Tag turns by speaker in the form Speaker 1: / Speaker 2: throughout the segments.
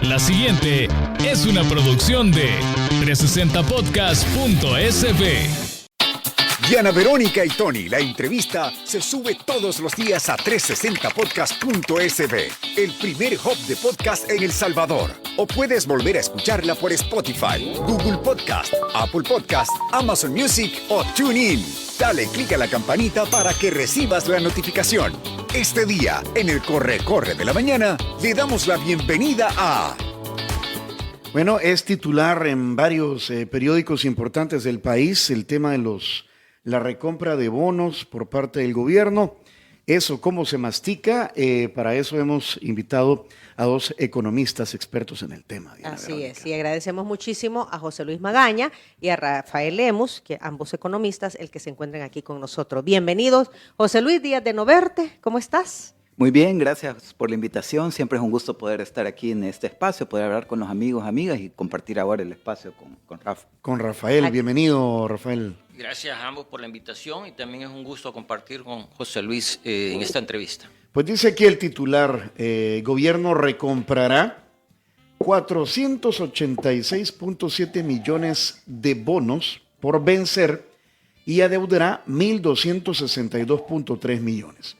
Speaker 1: La siguiente es una producción de 360podcast.sb.
Speaker 2: Diana Verónica y Tony, la entrevista se sube todos los días a 360podcast.sb, el primer hub de podcast en El Salvador. O puedes volver a escucharla por Spotify, Google Podcast, Apple Podcast, Amazon Music o TuneIn. Dale clic a la campanita para que recibas la notificación. Este día, en el Corre de la Mañana, le damos la bienvenida a...
Speaker 3: Bueno, es titular en varios periódicos importantes del país el tema de la recompra de bonos por parte del gobierno. Eso, cómo se mastica, para eso hemos invitado a dos economistas expertos en el tema.
Speaker 4: Así es, y agradecemos muchísimo a José Luis Magaña y a Rafael Lemus, que ambos economistas, el que se encuentran aquí con nosotros. Bienvenidos. José Luis, días de no verte, ¿cómo estás?
Speaker 5: Muy bien, gracias por la invitación. Siempre es un gusto poder estar aquí en este espacio, poder hablar con los amigos, amigas y compartir ahora el espacio con Rafa.
Speaker 3: Con Rafael, bienvenido, Rafael.
Speaker 6: Gracias a ambos por la invitación y también es un gusto compartir con José Luis en esta entrevista.
Speaker 3: Pues dice aquí el titular, gobierno recomprará 486.7 millones de bonos por vencer y adeudará 1.262.3 millones.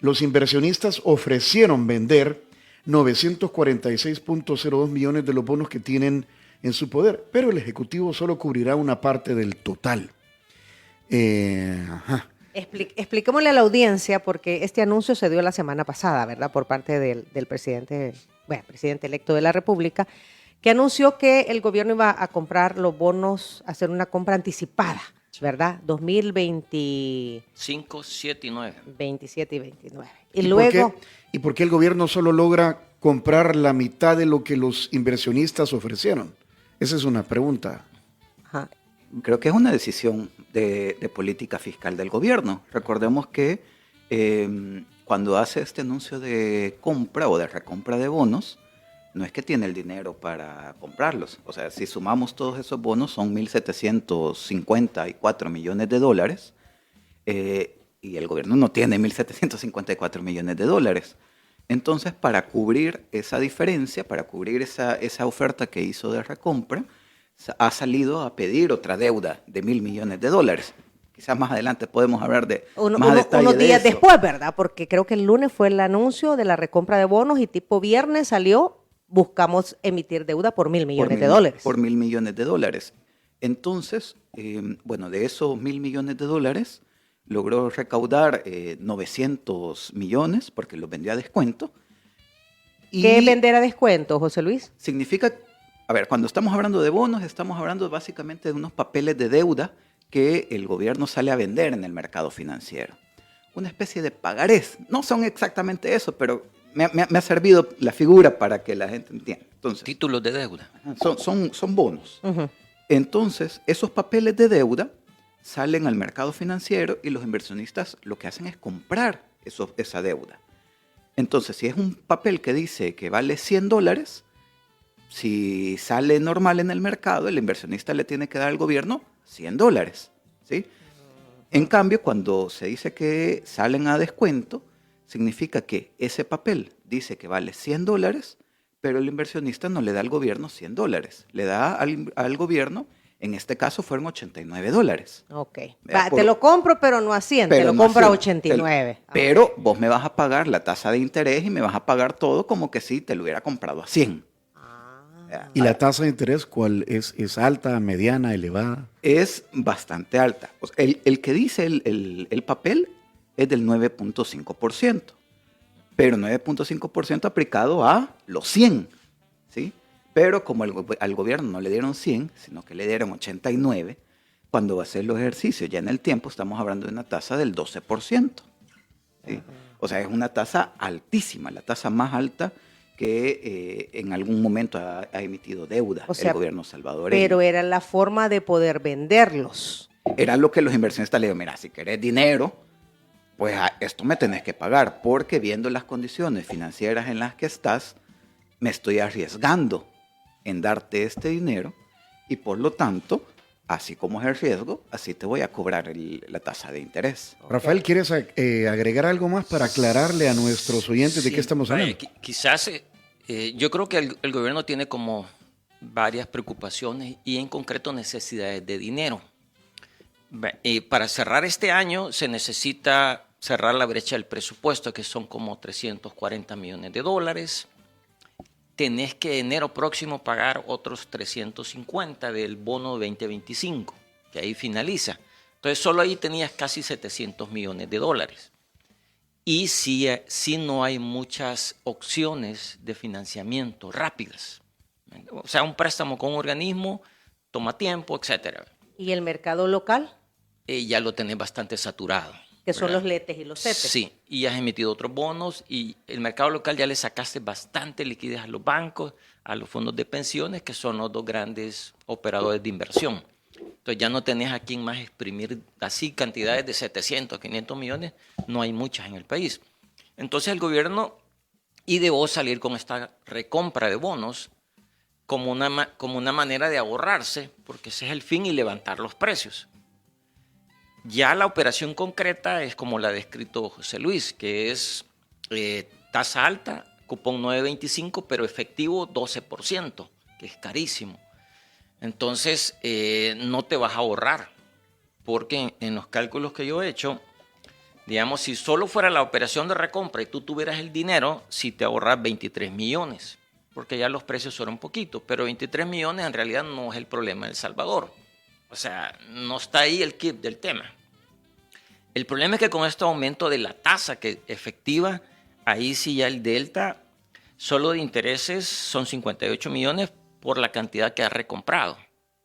Speaker 3: Los inversionistas ofrecieron vender 946.02 millones de los bonos que tienen en su poder, pero el Ejecutivo solo cubrirá una parte del total.
Speaker 4: Expliquémosle a la audiencia, porque este anuncio se dio la semana pasada, ¿verdad? Por parte del presidente electo de la República, que anunció que el gobierno iba a comprar los bonos, a hacer una compra anticipada, ¿verdad?
Speaker 6: 5, 7 y 9.
Speaker 4: 27 y 29.
Speaker 3: ¿Y por qué el gobierno solo logra comprar la mitad de lo que los inversionistas ofrecieron? Esa es una pregunta.
Speaker 4: Ajá.
Speaker 5: Creo que es una decisión de política fiscal del gobierno. Recordemos que cuando hace este anuncio de compra o de recompra de bonos, no es que tiene el dinero para comprarlos. O sea, si sumamos todos esos bonos, son 1.754 millones de dólares y el gobierno no tiene 1.754 millones de dólares. Entonces, para cubrir esa diferencia, para cubrir esa oferta que hizo de recompra, ha salido a pedir otra deuda de 1.000 millones de dólares. Quizás más adelante podemos hablar de más detalle
Speaker 4: unos
Speaker 5: de
Speaker 4: días
Speaker 5: eso.
Speaker 4: después, ¿verdad? Porque creo que el lunes fue el anuncio de la recompra de bonos y tipo viernes salió, buscamos emitir deuda por 1.000 millones de dólares.
Speaker 5: Por 1.000 millones de dólares. Entonces, de esos 1.000 millones de dólares, logró recaudar 900 millones porque los vendió a descuento.
Speaker 4: ¿Qué es vender a descuento, José Luis?
Speaker 5: Significa, cuando estamos hablando de bonos, estamos hablando básicamente de unos papeles de deuda que el gobierno sale a vender en el mercado financiero. Una especie de pagarés. No son exactamente eso, pero me ha servido la figura para que la gente entienda. Entonces,
Speaker 6: Títulos de deuda.
Speaker 5: son bonos.
Speaker 4: Uh-huh.
Speaker 5: Entonces, esos papeles de deuda salen al mercado financiero y los inversionistas lo que hacen es comprar esa deuda. Entonces, si es un papel que dice que vale 100 dólares, si sale normal en el mercado, el inversionista le tiene que dar al gobierno 100 dólares. ¿Sí? En cambio, cuando se dice que salen a descuento, significa que ese papel dice que vale 100 dólares, pero el inversionista no le da al gobierno 100 dólares. Le da al gobierno, en este caso fueron 89 dólares.
Speaker 4: Ok. Te lo compro, pero no a 100, te lo compro a 89.
Speaker 5: Pero vos me vas a pagar la tasa de interés y me vas a pagar todo como que si te lo hubiera comprado a 100.
Speaker 3: ¿Y la tasa de interés cuál es? ¿Es alta, mediana, elevada?
Speaker 5: Es bastante alta. O sea, el que dice el papel es del 9.5%, pero 9.5% aplicado a los 100, ¿sí? Pero como al gobierno no le dieron 100, sino que le dieron 89, cuando va a hacer los ejercicios ya en el tiempo, estamos hablando de una tasa del 12%. ¿Sí? O sea, es una tasa altísima, la tasa más alta que en algún momento ha emitido deuda el gobierno salvadoreño.
Speaker 4: Pero era la forma de poder venderlos.
Speaker 5: Era lo que los inversionistas le dijeron, mira, si querés dinero, pues esto me tenés que pagar, porque viendo las condiciones financieras en las que estás, me estoy arriesgando en darte este dinero y por lo tanto, así como es el riesgo, así te voy a cobrar la tasa de interés.
Speaker 3: Rafael, ¿quieres agregar algo más para aclararle a nuestros oyentes de qué estamos hablando?
Speaker 6: Quizás Yo creo que el gobierno tiene como varias preocupaciones y en concreto necesidades de dinero. Para cerrar este año se necesita cerrar la brecha del presupuesto, que son como 340 millones de dólares. Tenés que enero próximo pagar otros 350 del bono 2025, que ahí finaliza. Entonces solo ahí tenías casi 700 millones de dólares. Y sí no hay muchas opciones de financiamiento rápidas. O sea, un préstamo con un organismo toma tiempo, etcétera.
Speaker 4: ¿Y el mercado local?
Speaker 6: Ya lo tenés bastante saturado.
Speaker 4: Que son
Speaker 6: ¿verdad?
Speaker 4: los letes y los CETES.
Speaker 6: Sí, y has emitido otros bonos y el mercado local ya le sacaste bastante liquidez a los bancos, a los fondos de pensiones, que son los dos grandes operadores de inversión. Entonces ya no tenés a quién más exprimir así cantidades de 700, 500 millones, no hay muchas en el país. Entonces el gobierno ideó salir con esta recompra de bonos como una manera de ahorrarse, porque ese es el fin, y levantar los precios. Ya la operación concreta es como la ha descrito José Luis, que es tasa alta, cupón 9.25, pero efectivo 12%, que es carísimo. Entonces, no te vas a ahorrar, porque en los cálculos que yo he hecho, digamos, si solo fuera la operación de recompra y tú tuvieras el dinero, sí te ahorras 23 millones, porque ya los precios son un poquito, pero 23 millones en realidad no es el problema de El Salvador. O sea, no está ahí el kit del tema. El problema es que con este aumento de la tasa que efectiva, ahí sí ya el delta solo de intereses son 58 millones por la cantidad que has recomprado.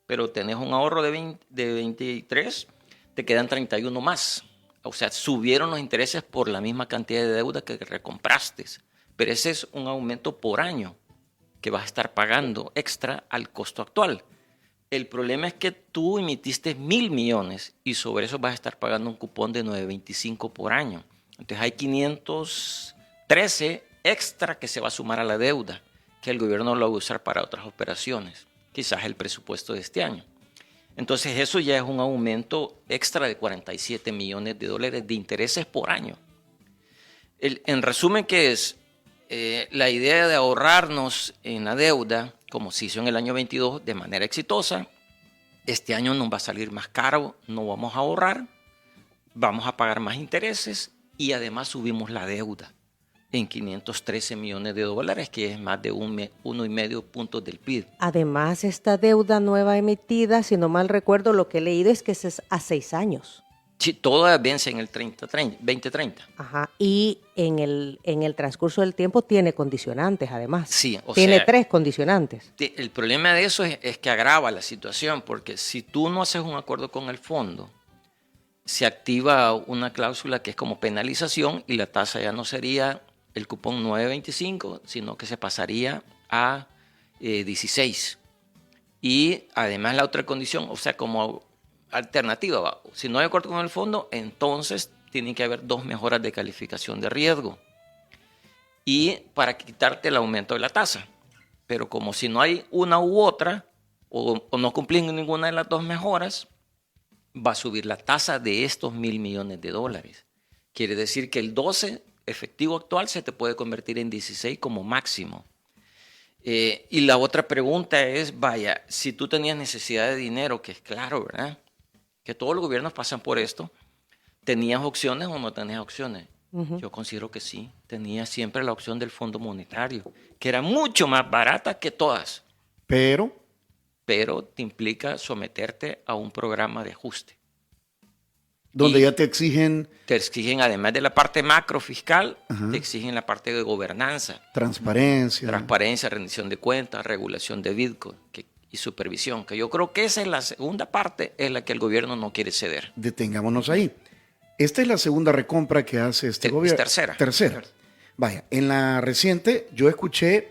Speaker 6: Pero tenés un ahorro de 23, te quedan 31 más. O sea, subieron los intereses por la misma cantidad de deuda que recompraste. Pero ese es un aumento por año que vas a estar pagando extra al costo actual. El problema es que tú emitiste 1.000 millones y sobre eso vas a estar pagando un cupón de 9.25 por año. Entonces hay 513 extra que se va a sumar a la deuda, que el gobierno lo va a usar para otras operaciones, quizás el presupuesto de este año. Entonces eso ya es un aumento extra de 47 millones de dólares de intereses por año. En resumen, ¿qué es? La idea de ahorrarnos en la deuda, como se hizo en el año 22 de manera exitosa, este año nos va a salir más caro, no vamos a ahorrar, vamos a pagar más intereses y además subimos la deuda en 513 millones de dólares, que es más de 1,5 puntos del PIB.
Speaker 4: Además, esta deuda nueva emitida, si no mal recuerdo, lo que he leído es que es a 6 años.
Speaker 6: Sí, todas vencen en el 2030.
Speaker 4: Ajá, y en el transcurso del tiempo tiene condicionantes, además.
Speaker 6: Sí,
Speaker 4: tiene 3 condicionantes.
Speaker 6: El problema de eso es que agrava la situación, porque si tú no haces un acuerdo con el fondo, se activa una cláusula que es como penalización y la tasa ya no sería el cupón 9.25, sino que se pasaría a 16. Y además la otra condición, o sea, como alternativa, si no hay acuerdo con el fondo, entonces tienen que haber 2 mejoras de calificación de riesgo y para quitarte el aumento de la tasa. Pero como si no hay una u otra o no cumplen ninguna de las 2 mejoras, va a subir la tasa de estos 1.000 millones de dólares. Quiere decir que el 12 efectivo actual se te puede convertir en 16 como máximo. Y la otra pregunta es, vaya, si tú tenías necesidad de dinero, que es claro, ¿verdad? Que todos los gobiernos pasan por esto, ¿tenías opciones o no tenías opciones? Uh-huh. Yo considero que sí, tenía siempre la opción del Fondo Monetario, que era mucho más barata que todas. Pero te implica someterte a un programa de ajuste.
Speaker 3: Donde ya te exigen...
Speaker 6: Te exigen, además de la parte macro fiscal, uh-huh, te exigen la parte de gobernanza.
Speaker 3: Transparencia,
Speaker 6: rendición de cuentas, regulación de Bitcoin y supervisión, que yo creo que esa es la segunda parte, es la que el gobierno no quiere ceder.
Speaker 3: Detengámonos ahí. Esta es la segunda recompra que hace este gobierno.
Speaker 6: Es
Speaker 3: Tercera. Vaya, en la reciente yo escuché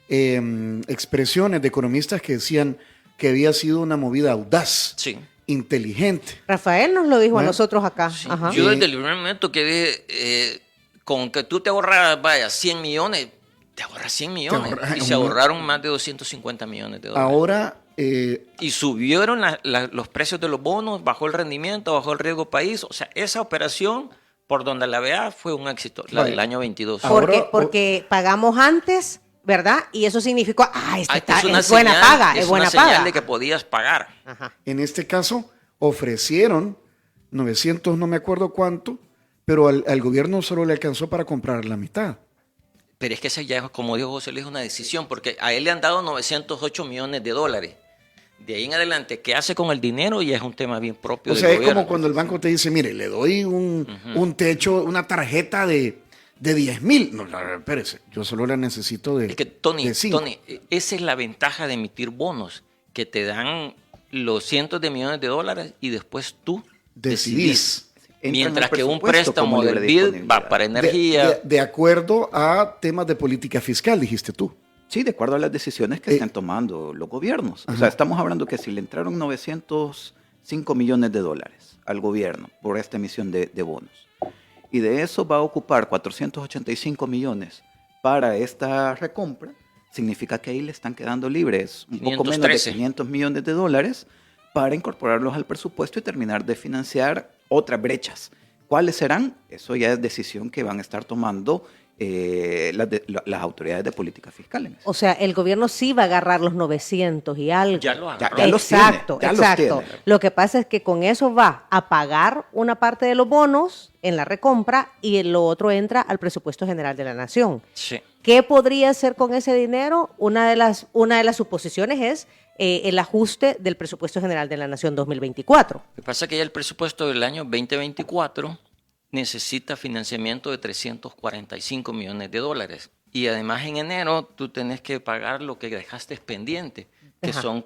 Speaker 3: expresiones de economistas que decían que había sido una movida audaz.
Speaker 6: Sí.
Speaker 3: Inteligente.
Speaker 4: Rafael nos lo dijo a nosotros acá.
Speaker 6: Sí. Ajá. Yo desde el primer momento que con que tú te ahorras, 100 millones, te ahorras 100 millones. Y se ahorraron más de 250 millones de dólares.
Speaker 3: Ahora...
Speaker 6: y subieron los precios de los bonos, bajó el rendimiento, bajó el riesgo país. O sea, esa operación, por donde la vea, fue un éxito, la del año 22.
Speaker 4: Porque pagamos antes ¿verdad? Y eso significó, es buena
Speaker 6: señal,
Speaker 4: paga,
Speaker 6: es
Speaker 4: es buena
Speaker 6: una señal
Speaker 4: paga.
Speaker 6: de que podías pagar.
Speaker 4: Ajá.
Speaker 3: En este caso, ofrecieron 900, no me acuerdo cuánto, pero al gobierno solo le alcanzó para comprar la mitad.
Speaker 6: Pero es que esa ya, como dijo José Luis, es una decisión, porque a él le han dado 908 millones de dólares. De ahí en adelante, ¿qué hace con el dinero? Y es un tema bien propio
Speaker 3: O
Speaker 6: del
Speaker 3: sea, es
Speaker 6: gobierno.
Speaker 3: como cuando el banco te dice, mire, le doy un techo, una tarjeta de 10,000. No, espérese, yo solo la necesito de
Speaker 6: Es que, Tony,
Speaker 3: de 5.
Speaker 6: esa es la ventaja de emitir bonos, que te dan los cientos de millones de dólares y después tú decidís.
Speaker 5: Entran
Speaker 6: Mientras
Speaker 5: al
Speaker 6: que un
Speaker 5: presupuesto
Speaker 6: préstamo
Speaker 5: como
Speaker 6: del
Speaker 5: libre
Speaker 6: BID va
Speaker 5: disponibilidad.
Speaker 6: para energía.
Speaker 3: De acuerdo a temas de política fiscal, dijiste tú.
Speaker 5: Sí, de acuerdo a las decisiones que estén tomando los gobiernos. O sea, estamos hablando que si le entraron 905 millones de dólares al gobierno por esta emisión de bonos, y de eso va a ocupar 485 millones para esta recompra, significa que ahí le están quedando libres un poco menos de
Speaker 6: 513.
Speaker 5: 500 millones de dólares para incorporarlos al presupuesto y terminar de financiar otras brechas. ¿Cuáles serán? Eso ya es decisión que van a estar tomando las autoridades de política fiscal.
Speaker 4: O sea, el gobierno sí va a agarrar los 900 y algo.
Speaker 6: Ya lo agarró.
Speaker 5: Ya los tiene,
Speaker 4: Exacto,
Speaker 5: ya los
Speaker 4: exacto.
Speaker 5: tiene.
Speaker 4: Lo que pasa es que con eso va a pagar una parte de los bonos en la recompra y lo otro entra al presupuesto general de la nación.
Speaker 6: Sí.
Speaker 4: ¿Qué podría hacer con ese dinero? Una de las suposiciones es el ajuste del presupuesto general de la nación 2024.
Speaker 6: Lo que pasa es que ya el presupuesto del año 2024 necesita financiamiento de 345 millones de dólares. Y además en enero tú tenés que pagar lo que dejaste pendiente, que
Speaker 4: Ajá.
Speaker 6: son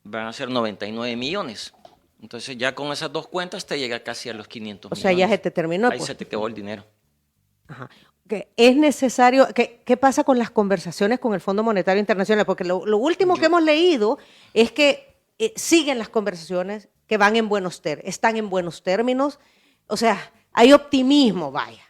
Speaker 6: van a ser 99 millones. Entonces ya con esas dos cuentas te llega casi a los 500
Speaker 4: O
Speaker 6: millones.
Speaker 4: sea, ya se te terminó.
Speaker 6: Ahí
Speaker 4: pues.
Speaker 6: se te quedó el dinero.
Speaker 4: Ajá. Que es necesario, ¿qué pasa con las conversaciones con el Fondo Monetario Internacional? Porque lo último que hemos leído es que siguen las conversaciones, que van están en buenos términos, o sea, hay optimismo, vaya,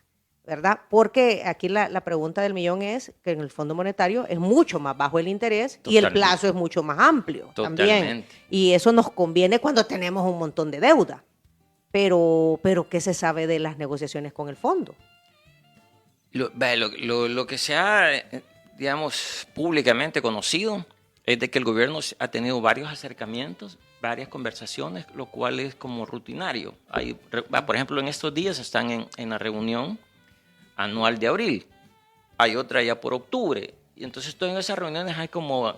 Speaker 4: ¿verdad? Porque aquí la pregunta del millón es que en el Fondo Monetario es mucho más bajo el interés y el
Speaker 6: Totalmente.
Speaker 4: plazo es mucho más amplio también.
Speaker 6: Totalmente.
Speaker 4: Y eso nos conviene cuando tenemos un montón de deuda. Pero ¿qué se sabe de las negociaciones con el fondo?
Speaker 6: Lo que se ha, digamos, públicamente conocido es de que el gobierno ha tenido varios acercamientos, varias conversaciones, lo cual es como rutinario. Por ejemplo, en estos días están en la reunión anual de abril. Hay otra ya por octubre. Y entonces en esas reuniones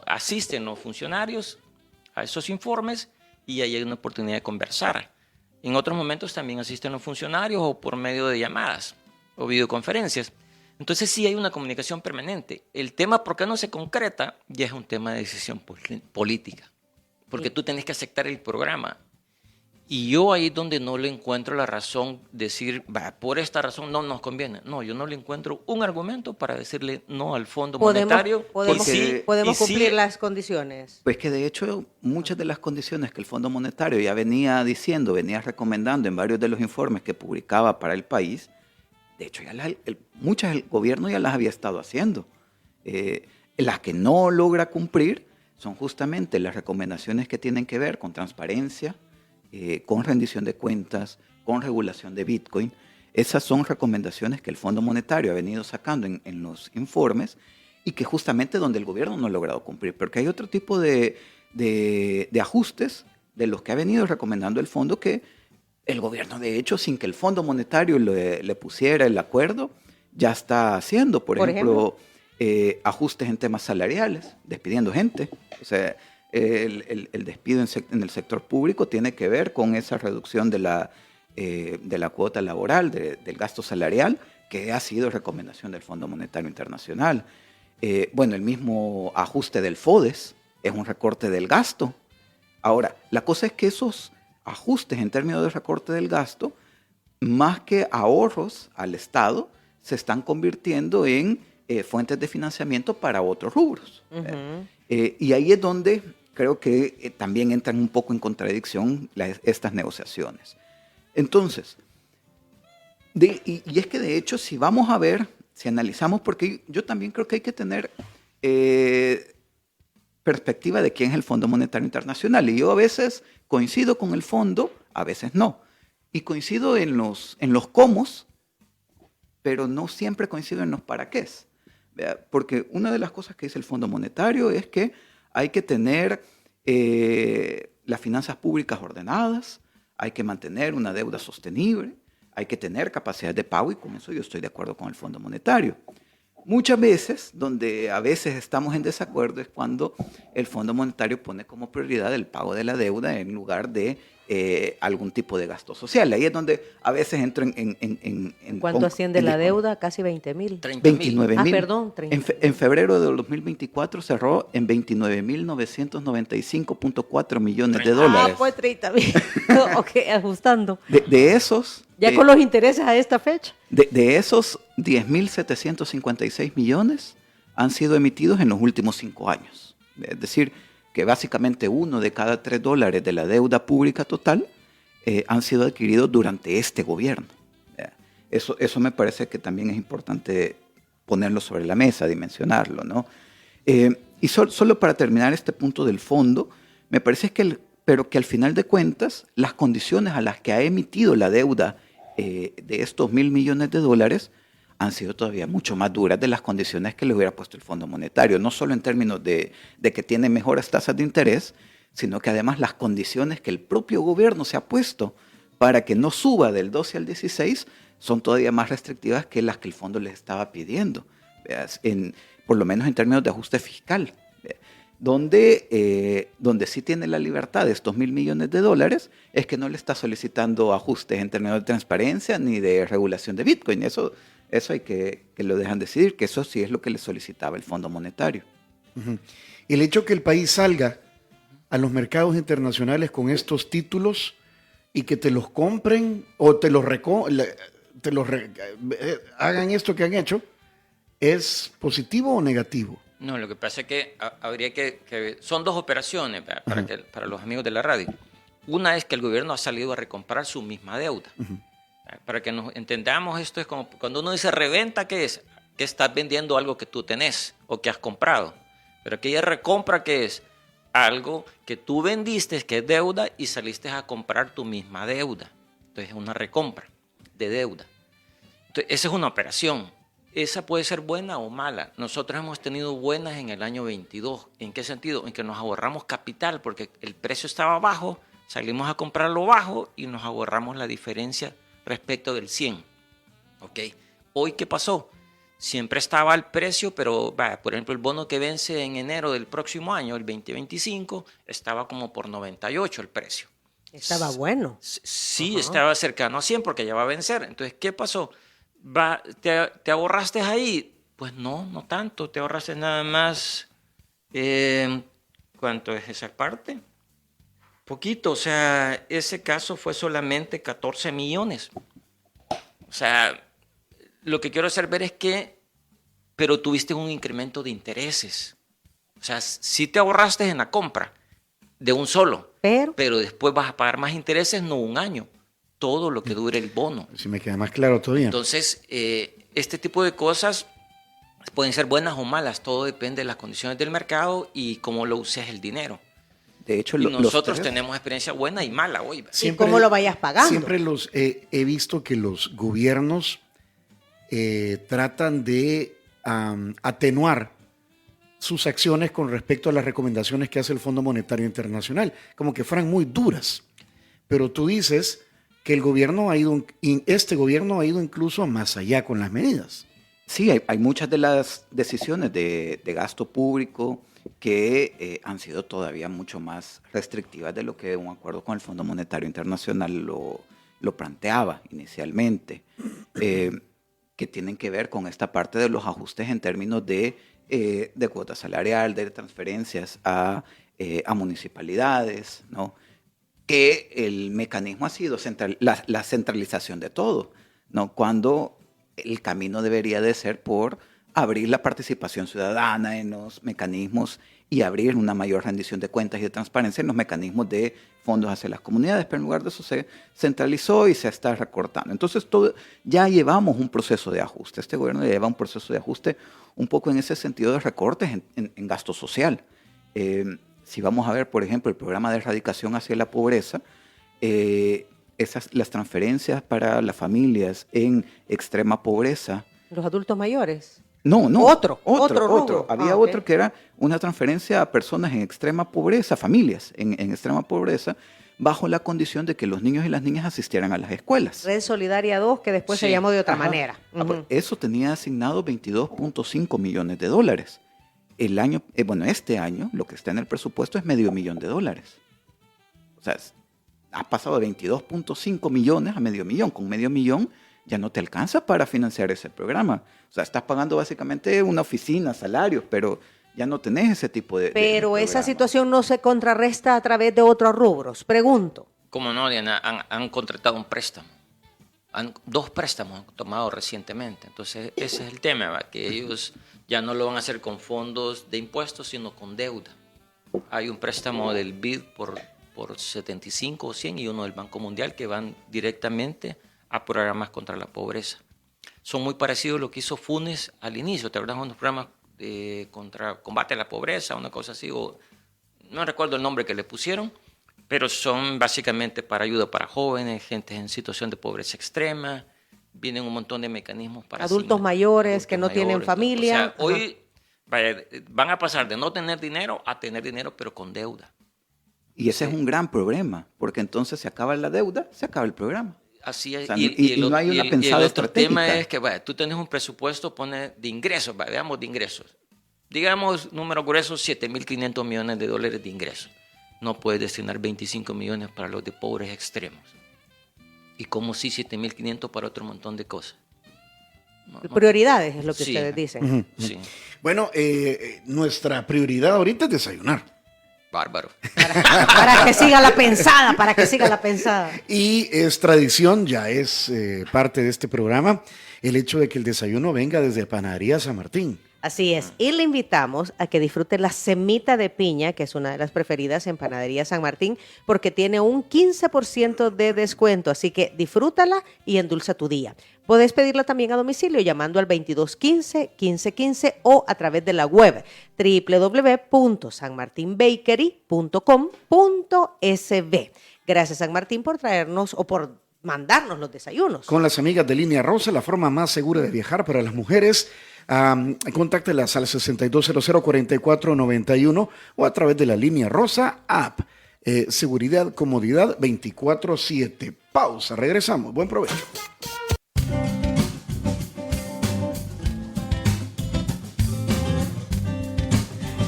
Speaker 6: asisten los funcionarios a esos informes y ahí hay una oportunidad de conversar. En otros momentos también asisten los funcionarios o por medio de llamadas o videoconferencias. Entonces sí hay una comunicación permanente. El tema, ¿por qué no se concreta? Ya es un tema de decisión política. Porque tú tenés que aceptar el programa. Y yo ahí es donde no le encuentro la razón, decir, por esta razón no nos conviene. No, yo no le encuentro un argumento para decirle no al Fondo Monetario.
Speaker 4: ¿Podemos
Speaker 6: y
Speaker 4: cumplir las condiciones?
Speaker 5: Pues que de hecho muchas de las condiciones que el Fondo Monetario ya venía diciendo, venía recomendando en varios de los informes que publicaba para el país, de hecho ya muchas el gobierno ya las había estado haciendo. Las que no logra cumplir son justamente las recomendaciones que tienen que ver con transparencia, con rendición de cuentas, con regulación de Bitcoin. Esas son recomendaciones que el Fondo Monetario ha venido sacando en los informes y que justamente donde el gobierno no ha logrado cumplir. Porque hay otro tipo de ajustes de los que ha venido recomendando el fondo que el gobierno, de hecho, sin que el Fondo Monetario le pusiera el acuerdo, ya está haciendo. Por ejemplo, ajustes en temas salariales, despidiendo gente. O sea, el despido en el sector público tiene que ver con esa reducción de la cuota laboral, del gasto salarial, que ha sido recomendación del Fondo Monetario Internacional. El mismo ajuste del FODES es un recorte del gasto. Ahora, la cosa es que esos ajustes en términos de recorte del gasto, más que ahorros al Estado, se están convirtiendo en fuentes de financiamiento para otros rubros.
Speaker 4: Uh-huh.
Speaker 5: Y ahí es donde creo que también entran un poco en contradicción estas negociaciones. Entonces, y es que de hecho, si vamos a ver, si analizamos, porque yo también creo que hay que tener perspectiva de quién es el Fondo Monetario Internacional. Y yo a veces coincido con el fondo, a veces no. Y coincido en los cómo, pero no siempre coincido en los para qué. ¿vea? Porque una de las cosas que dice el Fondo Monetario es que hay que tener las finanzas públicas ordenadas, hay que mantener una deuda sostenible, hay que tener capacidad de pago, y con eso yo estoy de acuerdo con el Fondo Monetario. Muchas veces, donde a veces estamos en desacuerdo, es cuando el Fondo Monetario pone como prioridad el pago de la deuda en lugar de algún tipo de gasto social. Ahí es donde a veces entro en
Speaker 4: ¿Cuánto asciende la deuda? Casi 20.000.
Speaker 5: 29.000.
Speaker 4: Ah, perdón, 30.
Speaker 5: En febrero de 2024 cerró en 29.995.4 millones de dólares.
Speaker 4: Ah, pues 30.000. Ok, ajustando.
Speaker 5: De esos...
Speaker 4: Ya con los intereses a esta fecha.
Speaker 5: De esos 10.756 millones han sido emitidos en los últimos 5 años. Es decir, que básicamente 1 de cada 3 dólares de la deuda pública total han sido adquiridos durante este gobierno. Eso me parece que también es importante ponerlo sobre la mesa, dimensionarlo, ¿no? Y solo para terminar este punto del fondo, me parece pero que al final de cuentas, las condiciones a las que ha emitido la deuda de estos 1.000 millones de dólares han sido todavía mucho más duras de las condiciones que le hubiera puesto el Fondo Monetario, no solo en términos de que tiene mejores tasas de interés, sino que además las condiciones que el propio gobierno se ha puesto para que no suba del 12 al 16 son todavía más restrictivas que las que el fondo les estaba pidiendo, por lo menos en términos de ajuste fiscal. Donde sí tiene la libertad de estos 1.000 millones de dólares es que no le está solicitando ajustes en términos de transparencia ni de regulación de Bitcoin. Eso hay que lo dejan decidir, que eso sí es lo que le solicitaba el Fondo Monetario.
Speaker 3: Uh-huh. El hecho que el país salga a los mercados internacionales con estos títulos y que te los compren o hagan esto que han hecho, ¿es positivo o negativo?
Speaker 6: No, lo que pasa es que habría que son dos operaciones para los amigos de la radio. Una es que el gobierno ha salido a recomprar su misma deuda. Uh-huh. Para que nos entendamos, esto es como cuando uno dice reventa, ¿qué es? Que estás vendiendo algo que tú tenés o que has comprado. Pero aquella recompra, ¿qué es? Algo que tú vendiste, que es deuda, y saliste a comprar tu misma deuda. Entonces es una recompra de deuda. Entonces, esa es una operación. Esa puede ser buena o mala. Nosotros hemos tenido buenas en el año 22. ¿En qué sentido? En que nos ahorramos capital porque el precio estaba bajo, salimos a comprarlo bajo y nos ahorramos la diferencia respecto del 100. ¿Ok? Hoy, ¿qué pasó? Siempre estaba al precio, pero por ejemplo, el bono que vence en enero del próximo año, el 2025, estaba como por 98 el precio.
Speaker 4: Estaba bueno.
Speaker 6: Sí,
Speaker 4: uh-huh.
Speaker 6: Estaba cercano a 100 porque ya va a vencer. Entonces, ¿qué pasó? ¿Te ahorraste ahí? Pues no tanto. Te ahorraste nada más. ¿Cuánto es esa parte? Poquito. O sea, ese caso fue solamente 14 millones. O sea, lo que quiero hacer ver es que, pero tuviste un incremento de intereses. O sea, sí te ahorraste en la compra de un solo, pero después vas a pagar más intereses, no un año. Todo lo que dure el bono.
Speaker 3: Si me queda más claro todavía.
Speaker 6: Entonces, este tipo de cosas pueden ser buenas o malas. Todo depende de las condiciones del mercado y cómo lo uses el dinero.
Speaker 5: De hecho,
Speaker 6: nosotros tenemos experiencia buena y mala hoy.
Speaker 4: Siempre, ¿y cómo lo vayas pagando?
Speaker 3: Siempre he visto que los gobiernos tratan de atenuar sus acciones con respecto a las recomendaciones que hace el Fondo Monetario Internacional, como que fueran muy duras. Pero tú dices que este gobierno ha ido incluso más allá con las medidas.
Speaker 5: Sí, hay muchas de las decisiones de gasto público que han sido todavía mucho más restrictivas de lo que un acuerdo con el Fondo Monetario Internacional lo planteaba inicialmente, que tienen que ver con esta parte de los ajustes en términos de cuota salarial, de transferencias a municipalidades, ¿no? Que el mecanismo ha sido la centralización de todo, ¿no? Cuando el camino debería de ser por abrir la participación ciudadana en los mecanismos y abrir una mayor rendición de cuentas y de transparencia en los mecanismos de fondos hacia las comunidades, pero en lugar de eso se centralizó y se está recortando. Entonces ya llevamos un proceso de ajuste. Este gobierno ya lleva un proceso de ajuste un poco en ese sentido de recortes en gasto social. Si vamos a ver, por ejemplo, el programa de erradicación hacia la pobreza, las transferencias para las familias en extrema pobreza.
Speaker 4: Los adultos mayores.
Speaker 5: No,
Speaker 4: Otro rubro.
Speaker 5: Había
Speaker 4: Ok.
Speaker 5: otro que era una transferencia a personas en extrema pobreza, familias en extrema pobreza, bajo la condición de que los niños y las niñas asistieran a las escuelas.
Speaker 4: Red Solidaria 2, que después se
Speaker 6: Sí.
Speaker 4: llamó de otra
Speaker 5: Ajá.
Speaker 4: manera.
Speaker 5: Pues, eso tenía asignado 22.5 millones de dólares. Este año lo que está en el presupuesto es $500,000. O sea, has pasado de 22.5 millones a $500,000. Con $500,000 ya no te alcanza para financiar ese programa. O sea, estás pagando básicamente una oficina, salarios, pero ya no tenés ese tipo de
Speaker 4: Pero esa
Speaker 5: programa.
Speaker 4: situación no se contrarresta a través de otros rubros. Pregunto.
Speaker 6: Como no, Diana, han contratado un préstamo. Dos préstamos han tomado recientemente. Entonces, ese es el tema, ¿va? Que ellos ya no lo van a hacer con fondos de impuestos, sino con deuda. Hay un préstamo del BID por 75 o 100 y uno del Banco Mundial que van directamente a programas contra la pobreza. Son muy parecidos a lo que hizo Funes al inicio. ¿Te acuerdas? Unos programas contra combate a la pobreza, una cosa así, o no recuerdo el nombre que le pusieron, pero son básicamente para ayuda para jóvenes, gente en situación de pobreza extrema. Vienen un montón de mecanismos para
Speaker 4: Adultos mayores que no tienen familia.
Speaker 6: O sea, hoy van a pasar de no tener dinero a tener dinero, pero con deuda.
Speaker 5: Y ese es un gran problema, porque entonces se acaba la deuda, se acaba el programa.
Speaker 6: Así es.
Speaker 5: O sea, y no hay una pensada
Speaker 6: el otro tema
Speaker 5: estratégica.
Speaker 6: es que tú tenés un presupuesto de ingresos, veamos de ingresos. Digamos, número grueso, $7.500 millones de ingresos. No puedes destinar 25 millones para los de pobres extremos. Y como sí, 7.500 para otro montón de cosas. No.
Speaker 4: Prioridades es lo que
Speaker 6: Sí.
Speaker 4: ustedes dicen.
Speaker 6: Sí,
Speaker 3: Bueno, nuestra prioridad ahorita es desayunar.
Speaker 6: bárbaro.
Speaker 4: Para que siga la pensada,
Speaker 3: Y es tradición, ya es parte de este programa, el hecho de que el desayuno venga desde Panadería San Martín.
Speaker 4: Así es. Y le invitamos a que disfrute la semita de piña, que es una de las preferidas en Panadería San Martín, porque tiene un 15% de descuento. Así que disfrútala y endulza tu día. Puedes pedirla también a domicilio llamando al 2215-1515 o a través de la web www.sanmartinbakery.com.sb. Gracias, San Martín, por traernos o por mandarnos los desayunos.
Speaker 3: Con las amigas de Línea Rosa, la forma más segura de viajar para las mujeres. Contáctelas al 6200-4491 o a través de la Línea Rosa app. Seguridad, comodidad 24/7. Pausa, regresamos. Buen provecho.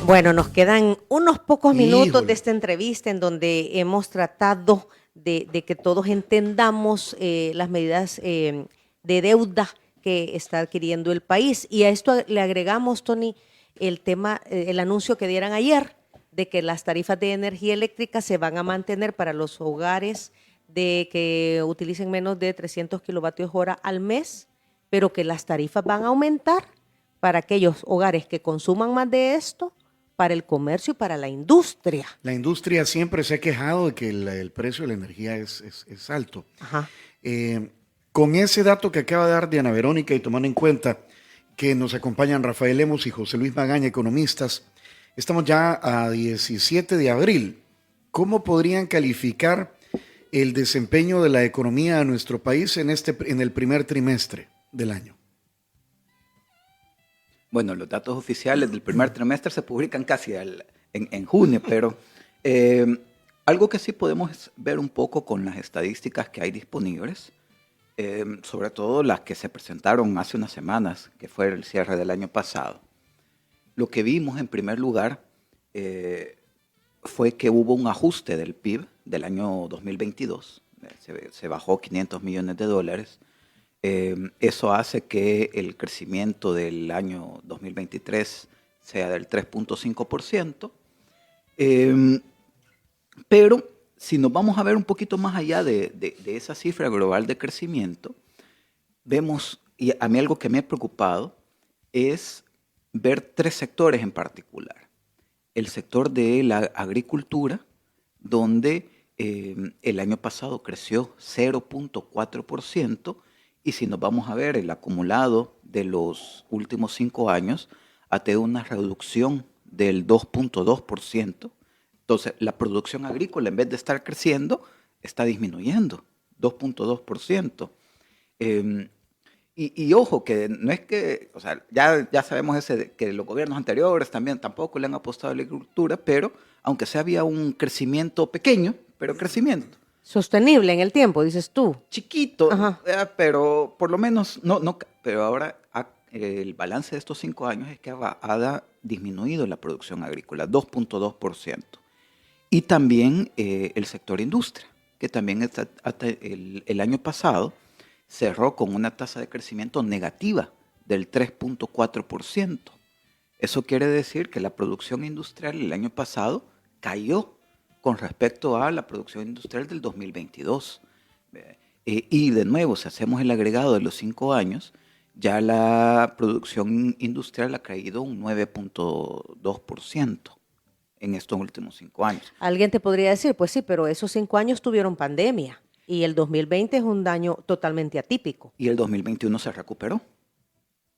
Speaker 4: Bueno, nos quedan unos pocos minutos
Speaker 3: Híjole.
Speaker 4: de esta entrevista en donde hemos tratado de que todos entendamos las medidas de deuda que está adquiriendo el país. Y a esto le agregamos, Tony, el tema, el anuncio que dieran ayer de que las tarifas de energía eléctrica se van a mantener para los hogares de que utilicen menos de 300 kilovatios hora al mes, pero que las tarifas van a aumentar para aquellos hogares que consuman más de esto, para el comercio y para la industria.
Speaker 3: La industria siempre se ha quejado de que el precio de la energía es alto.
Speaker 4: Ajá.
Speaker 3: Con ese dato que acaba de dar Diana Verónica y tomando en cuenta que nos acompañan Rafael Lemos y José Luis Magaña, economistas, estamos ya a 17 de abril. ¿Cómo podrían calificar el desempeño de la economía de nuestro país en el primer trimestre del año?
Speaker 5: Bueno, los datos oficiales del primer trimestre se publican casi en junio, pero algo que sí podemos ver un poco con las estadísticas que hay disponibles, sobre todo las que se presentaron hace unas semanas, que fue el cierre del año pasado. Lo que vimos en primer lugar fue que hubo un ajuste del PIB del año 2022, se bajó $500 millones. Eso hace que el crecimiento del año 2023 sea del 3.5%. Pero si nos vamos a ver un poquito más allá de esa cifra global de crecimiento, vemos, y a mí algo que me ha preocupado, es ver tres sectores en particular. El sector de la agricultura, donde el año pasado creció 0.4%, y si nos vamos a ver el acumulado de los últimos 5 años, ha tenido una reducción del 2.2%. Entonces, la producción agrícola, en vez de estar creciendo, está disminuyendo, 2.2%. Y ojo, que no es que, o sea, ya sabemos que los gobiernos anteriores también tampoco le han apostado a la agricultura, pero aunque sea había un crecimiento pequeño, pero crecimiento.
Speaker 4: Sostenible en el tiempo, dices tú.
Speaker 5: Chiquito,
Speaker 4: Ajá.
Speaker 5: pero por lo menos, pero ahora el balance de estos 5 años es que ha disminuido la producción agrícola, 2.2%. Y también el sector industria, que también hasta el año pasado cerró con una tasa de crecimiento negativa del 3.4%. Eso quiere decir que la producción industrial el año pasado cayó con respecto a la producción industrial del 2022. Y de nuevo, si hacemos el agregado de los 5 años, ya la producción industrial ha caído un 9.2% en estos últimos 5 años.
Speaker 4: Alguien te podría decir, pues sí, pero esos 5 años tuvieron pandemia y el 2020 es un año totalmente atípico.
Speaker 5: Y el 2021 se recuperó.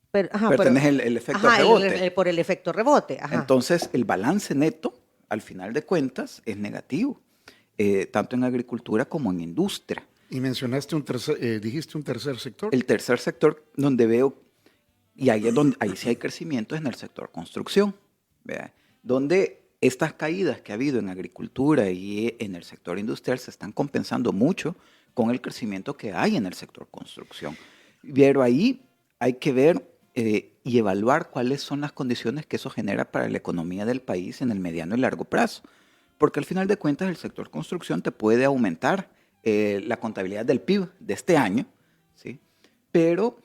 Speaker 4: Pero
Speaker 5: tenés el efecto rebote.
Speaker 4: Por el efecto rebote. Ajá.
Speaker 5: Entonces, el balance neto, al final de cuentas, es negativo, tanto en agricultura como en industria.
Speaker 3: Y mencionaste dijiste un tercer sector.
Speaker 5: El tercer sector donde veo, y ahí sí hay crecimiento, es en el sector construcción, ¿verdad? Donde estas caídas que ha habido en agricultura y en el sector industrial se están compensando mucho con el crecimiento que hay en el sector construcción. Pero ahí hay que ver y evaluar cuáles son las condiciones que eso genera para la economía del país en el mediano y largo plazo. Porque al final de cuentas el sector construcción te puede aumentar la contabilidad del PIB de este año, ¿sí? Pero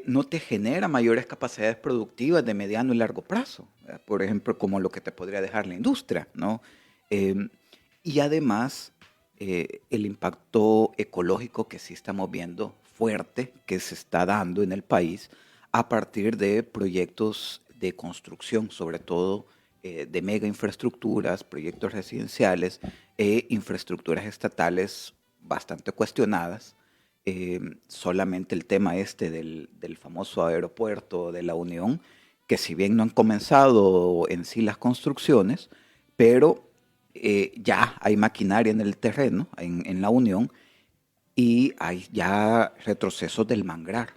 Speaker 5: no te genera mayores capacidades productivas de mediano y largo plazo, ¿verdad? Por ejemplo, como lo que te podría dejar la industria, ¿no? Y además, el impacto ecológico que sí estamos viendo fuerte, que se está dando en el país a partir de proyectos de construcción, sobre todo de mega infraestructuras, proyectos residenciales e infraestructuras estatales bastante cuestionadas. Solamente el tema del famoso aeropuerto de la Unión, que si bien no han comenzado en sí las construcciones, pero ya hay maquinaria en el terreno, en la Unión, y hay ya retrocesos del manglar.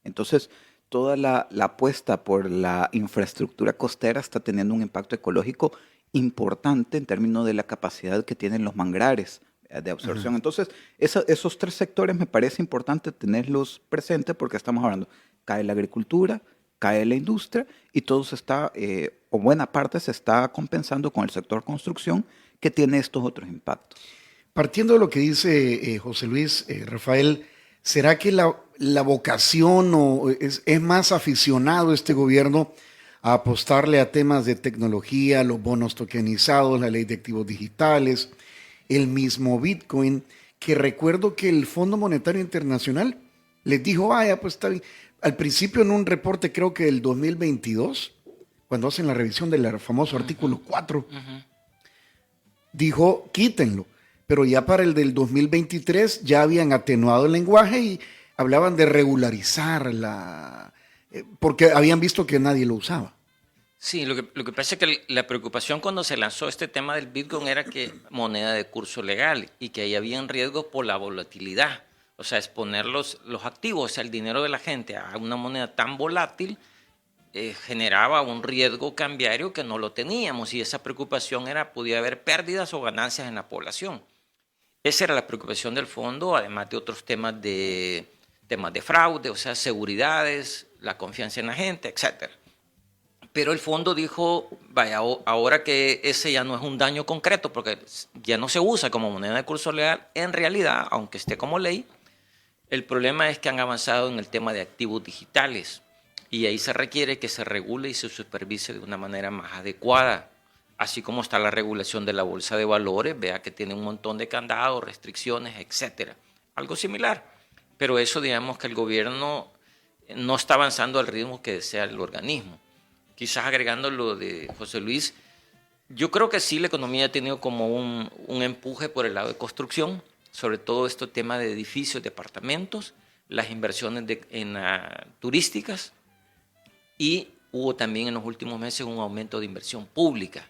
Speaker 5: Entonces, toda la apuesta por la infraestructura costera está teniendo un impacto ecológico importante en términos de la capacidad que tienen los manglares de absorción. Uh-huh. Entonces, esos 3 sectores me parece importante tenerlos presentes porque estamos hablando, cae la agricultura, cae la industria y todo se está, o buena parte se está compensando con el sector construcción que tiene estos otros impactos.
Speaker 3: Partiendo de lo que dice José Luis, Rafael, ¿será que la vocación es más aficionado este gobierno a apostarle a temas de tecnología, los bonos tokenizados, la ley de activos digitales, el mismo Bitcoin, que recuerdo que el Fondo Monetario Internacional les dijo, ya pues está bien. Al principio en un reporte creo que del 2022, cuando hacen la revisión del famoso artículo 4, dijo quítenlo. Pero ya para el del 2023 ya habían atenuado el lenguaje y hablaban de regularizar porque habían visto que nadie lo usaba.
Speaker 6: Sí, lo que pasa es que la preocupación cuando se lanzó este tema del Bitcoin era que moneda de curso legal y que ahí había un riesgo por la volatilidad. O sea, exponer los activos, o sea, el dinero de la gente a una moneda tan volátil generaba un riesgo cambiario que no lo teníamos y esa preocupación podía haber pérdidas o ganancias en la población. Esa era la preocupación del fondo, además de otros temas de fraude, o sea, seguridades, la confianza en la gente, etc. Pero el fondo dijo, vaya, ahora que ese ya no es un daño concreto, porque ya no se usa como moneda de curso legal, en realidad, aunque esté como ley, el problema es que han avanzado en el tema de activos digitales y ahí se requiere que se regule y se supervise de una manera más adecuada. Así como está la regulación de la bolsa de valores, vea que tiene un montón de candados, restricciones, etcétera. Algo similar, pero eso digamos que el gobierno no está avanzando al ritmo que desea el organismo. Quizás agregando lo de José Luis, yo creo que sí la economía ha tenido como un empuje por el lado de construcción, sobre todo este tema de edificios, departamentos, las inversiones turísticas y hubo también en los últimos meses un aumento de inversión pública.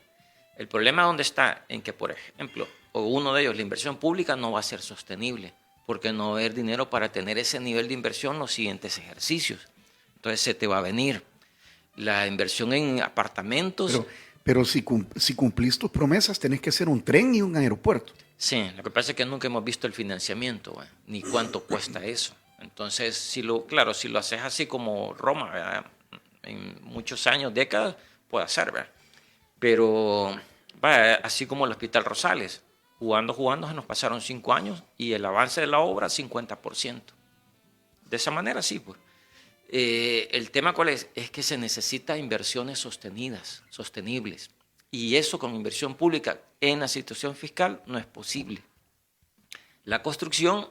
Speaker 6: El problema ¿dónde está? En que, por ejemplo, uno de ellos, la inversión pública no va a ser sostenible, porque no va a haber dinero para tener ese nivel de inversión los siguientes ejercicios. Entonces se te va a venir la inversión en apartamentos.
Speaker 3: Pero si cumplís tus promesas, tenés que hacer un tren y un aeropuerto.
Speaker 6: Sí, lo que pasa es que nunca hemos visto el financiamiento, ni cuánto cuesta eso. Entonces, si lo haces así como Roma, ¿verdad? En muchos años, décadas, puede ser, ¿verdad? Pero así como el Hospital Rosales, jugando, se nos pasaron 5 años y el avance de la obra, 50%. De esa manera, sí, pues. El tema cuál es que se necesita inversiones sostenibles. Y eso con inversión pública en la situación fiscal no es posible. La construcción,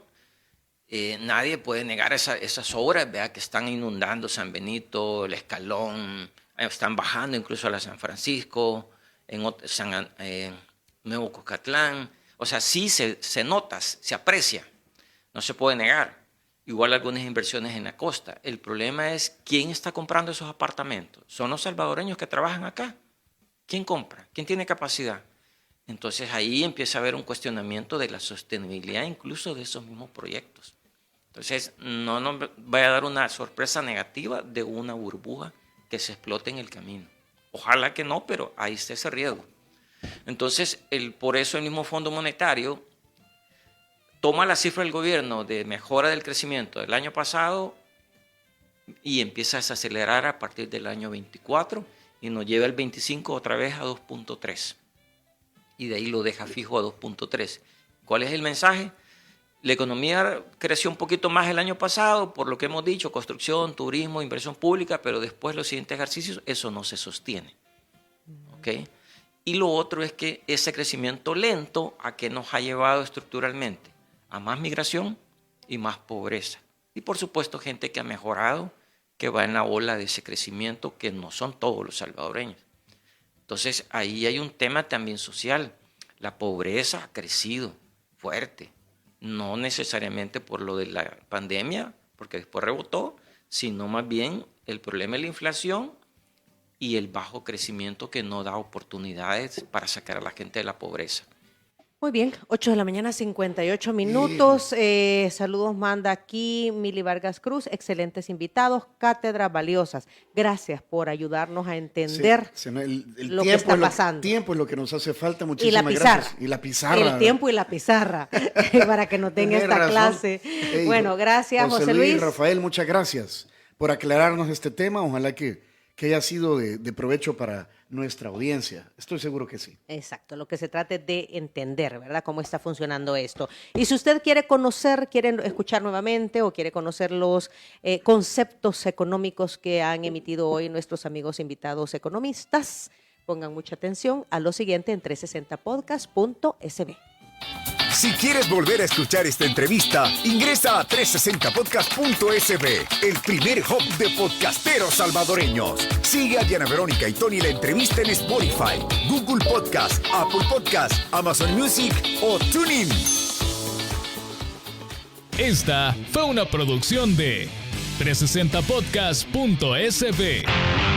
Speaker 6: nadie puede negar esas obras, ¿verdad? Que están inundando San Benito, El Escalón, están bajando incluso a la San Francisco, en Nuevo Cocatlán. O sea, sí se nota, se aprecia, no se puede negar. Igual algunas inversiones en la costa. El problema es quién está comprando esos apartamentos. ¿Son los salvadoreños que trabajan acá? ¿Quién compra? ¿Quién tiene capacidad? Entonces ahí empieza a haber un cuestionamiento de la sostenibilidad incluso de esos mismos proyectos. Entonces no nos vaya a dar una sorpresa negativa de una burbuja que se explote en el camino. Ojalá que no, pero ahí está ese riesgo. Entonces por eso el mismo Fondo Monetario toma la cifra del gobierno de mejora del crecimiento del año pasado y empieza a desacelerar a partir del año 24 y nos lleva el 25 otra vez a 2.3. Y de ahí lo deja fijo a 2.3. ¿Cuál es el mensaje? La economía creció un poquito más el año pasado, por lo que hemos dicho, construcción, turismo, inversión pública, pero después los siguientes ejercicios, eso no se sostiene. ¿Okay? Y lo otro es que ese crecimiento lento, ¿a qué nos ha llevado estructuralmente? A más migración y más pobreza. Y por supuesto gente que ha mejorado, que va en la ola de ese crecimiento, que no son todos los salvadoreños. Entonces ahí hay un tema también social. La pobreza ha crecido fuerte, no necesariamente por lo de la pandemia, porque después rebotó, sino más bien el problema de la inflación y el bajo crecimiento que no da oportunidades para sacar a la gente de la pobreza.
Speaker 4: Muy bien, 8 de la mañana, 58 minutos. Saludos manda aquí Mili Vargas Cruz, excelentes invitados, cátedras valiosas. Gracias por ayudarnos a entender lo que está pasando.
Speaker 3: El tiempo es lo que nos hace falta, muchísimas
Speaker 4: y la pizarra.
Speaker 3: Gracias. Y la pizarra.
Speaker 4: El tiempo y la pizarra, para que nos tenga esta razón. Clase. Bueno, gracias José Luis.
Speaker 3: Rafael, muchas gracias por aclararnos este tema. Ojalá que haya sido de provecho para nuestra audiencia. Estoy seguro que sí.
Speaker 4: Exacto, lo que se trata es de entender, ¿verdad?, cómo está funcionando esto. Y si usted quiere escuchar nuevamente o quiere conocer los conceptos económicos que han emitido hoy nuestros amigos invitados economistas, pongan mucha atención a lo siguiente en 360podcast.sb.
Speaker 2: Si quieres volver a escuchar esta entrevista, ingresa a 360podcast.sb, el primer hub de podcasteros salvadoreños. Sigue a Diana Verónica y Tony la entrevista en Spotify, Google Podcast, Apple Podcast, Amazon Music o TuneIn.
Speaker 1: Esta fue una producción de 360podcast.sb.